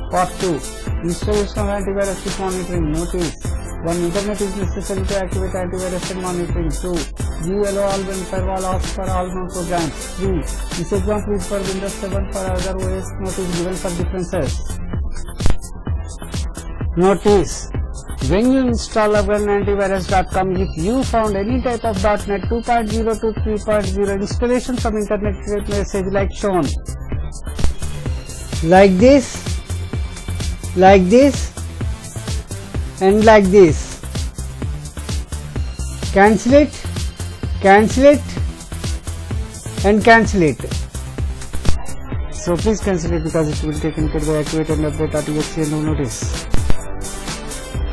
Part 2. Installation of antivirus with monitoring. Notice 1. Internet is necessary to activate antivirus and monitoring. 2. Give allow all when firewall asks for all known programs. 3. This example is for Windows 7, for other OS. Notice given for differences. Notice, when you install antivirus.com, if you found any type of .NET 2.0 to 3.0 installation from internet message like shown, like this, and like this. Cancel it, and cancel it. So please cancel it because it will take into the activate and update.exe and no notice.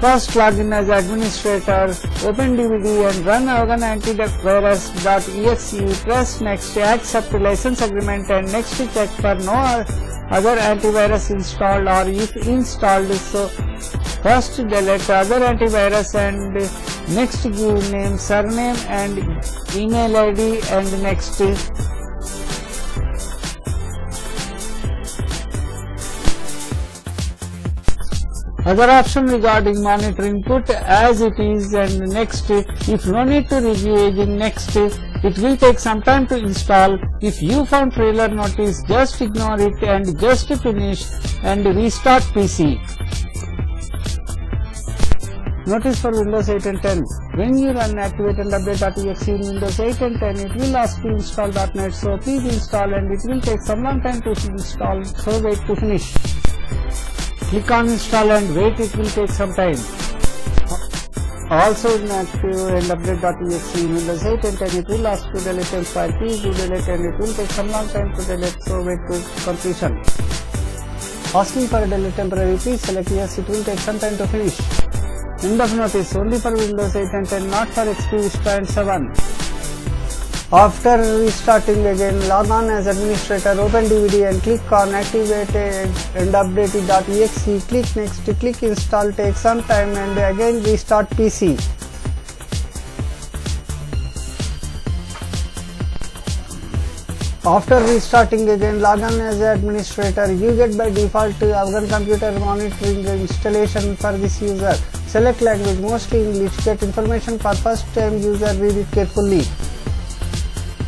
First, log in as administrator, open DVD and run Antivirus.exe, press next to accept license agreement and next to check for no other antivirus installed, or if installed, so first delete other antivirus and next give name, surname and email ID and next. Other option regarding monitoring, put as it is and next. If no need to review aging, next. It will take some time to install. If you found trailer notice, just ignore it and just finish and restart PC. Notice for Windows 8 and 10. When you run activate and update.exe in Windows 8 and 10, it will ask to install .NET, so please install and it will take some long time to install, so wait to finish. Click on install and wait, it will take some time. Also in active and update.exe in Windows 8 and 10, it will ask to delete and file. Please do delete and it will take some long time to delete, so wait to completion. Asking for a delete temporary, please select yes, it will take some time to finish. End of notice, only for Windows 8 and 10, not for XP, Vista and 7. After restarting again, log on as administrator, open DVD and click on activate and update.exe, click next, click install, take some time and again restart PC. After restarting again, log on as administrator, you get by default Afghan computer monitoring installation for this user. Select language, mostly English, get information for first time user, read it carefully.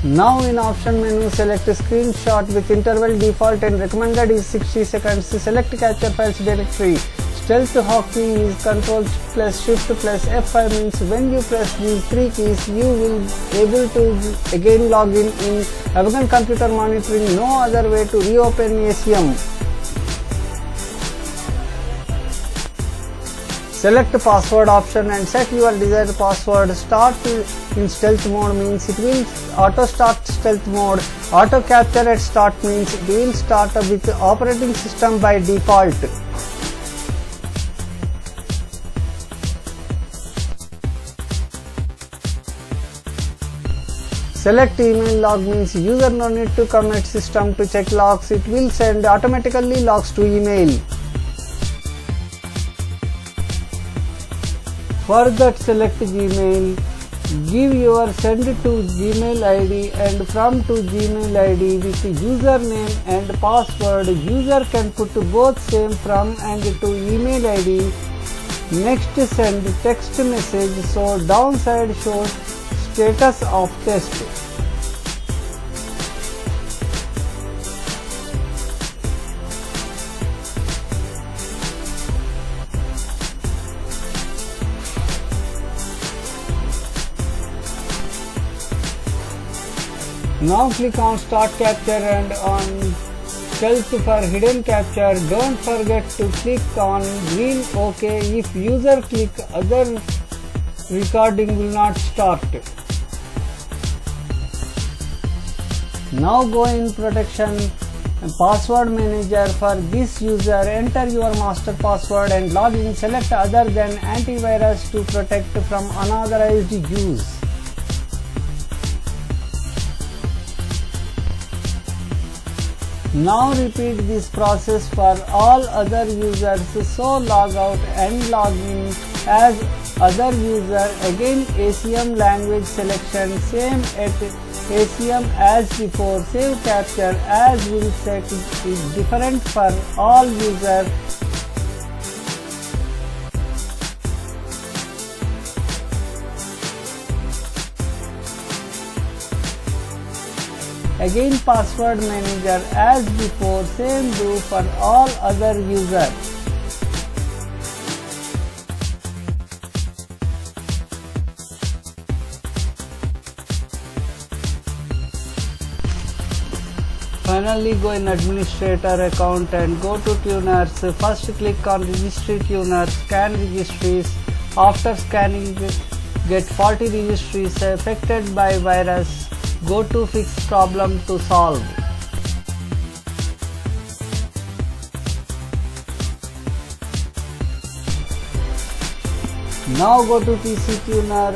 Now in option menu, select screenshot with interval, default and recommended is 60 seconds. Select capture files directory. Stealth hotkey is Ctrl plus Shift plus F5 means when you press these three keys, you will able to again log in Afghan computer monitoring. No other way to reopen ACM. Select password option and set your desired password. Start in stealth mode means it will auto start stealth mode. Auto capture at start means it will start with operating system by default. Select email log means user no need to commit system to check logs. It will send automatically logs to email. For that, select Gmail, give your send to Gmail ID and from to Gmail ID with username and password. User can put both same from and to email ID. Next, send text message, so downside shows status of test. Now click on start capture and on stealth for hidden capture. Don't forget to click on green OK. If user click other, recording will not start. Now go in protection password manager. For this user, enter your master password and log in. Select other than antivirus to protect from unauthorized use. Now repeat this process for all other users, so log out and log in as other user. Again ACM language selection, same at ACM as before. Save capture as will set is different for all users. Again password manager as before, same do for all other users. Finally, go in administrator account and go to tuners. First click on registry tuner, scan registries. After scanning, get 40 registries affected by virus. Go to fix problem to solve. Now go to PC tuner.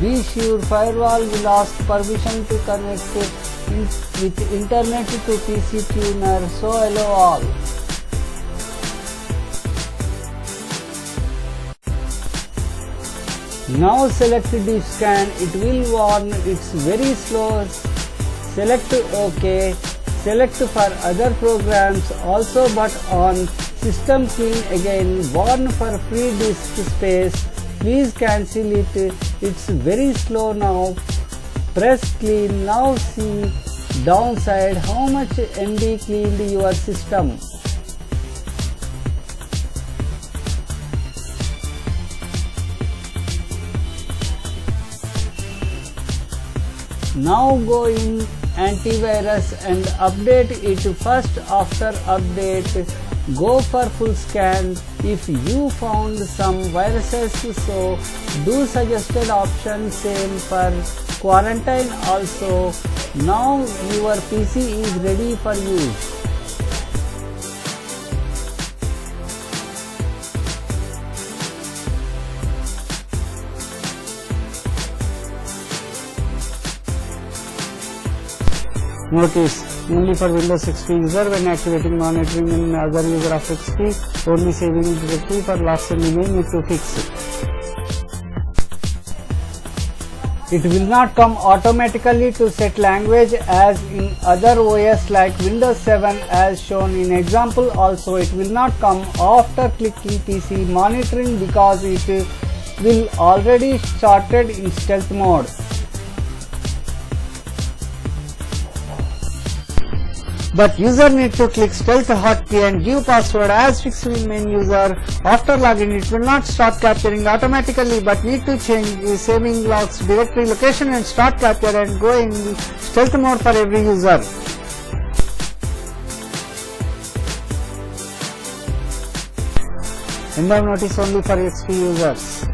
Be sure firewall will ask permission to connect with internet to PC tuner, so allow all. Now select deep scan, it will warn it's very slow. Select OK. Select for other programs also, but on system clean again, warn for free disk space. Please cancel it, it's very slow now. Press clean. Now see downside how much MB cleaned your system. Now go in antivirus and update it. First after update, go for full scan. If you found some viruses, so do suggested option, same for quarantine also. Now your PC is ready for use. Notice, only for Windows XP user when activating monitoring and other user of XP, only saving directory for last and email need to fix it. It will not come automatically to set language as in other OS like Windows 7 as shown in example. Also, it will not come after clicking PC monitoring because it will already started in stealth mode. But user need to click stealth hotkey and give password as fixed in main user. After login, it will not start capturing automatically, but need to change the saving logs directory location and start capture and go in stealth mode for every user. End of notice only for XP users.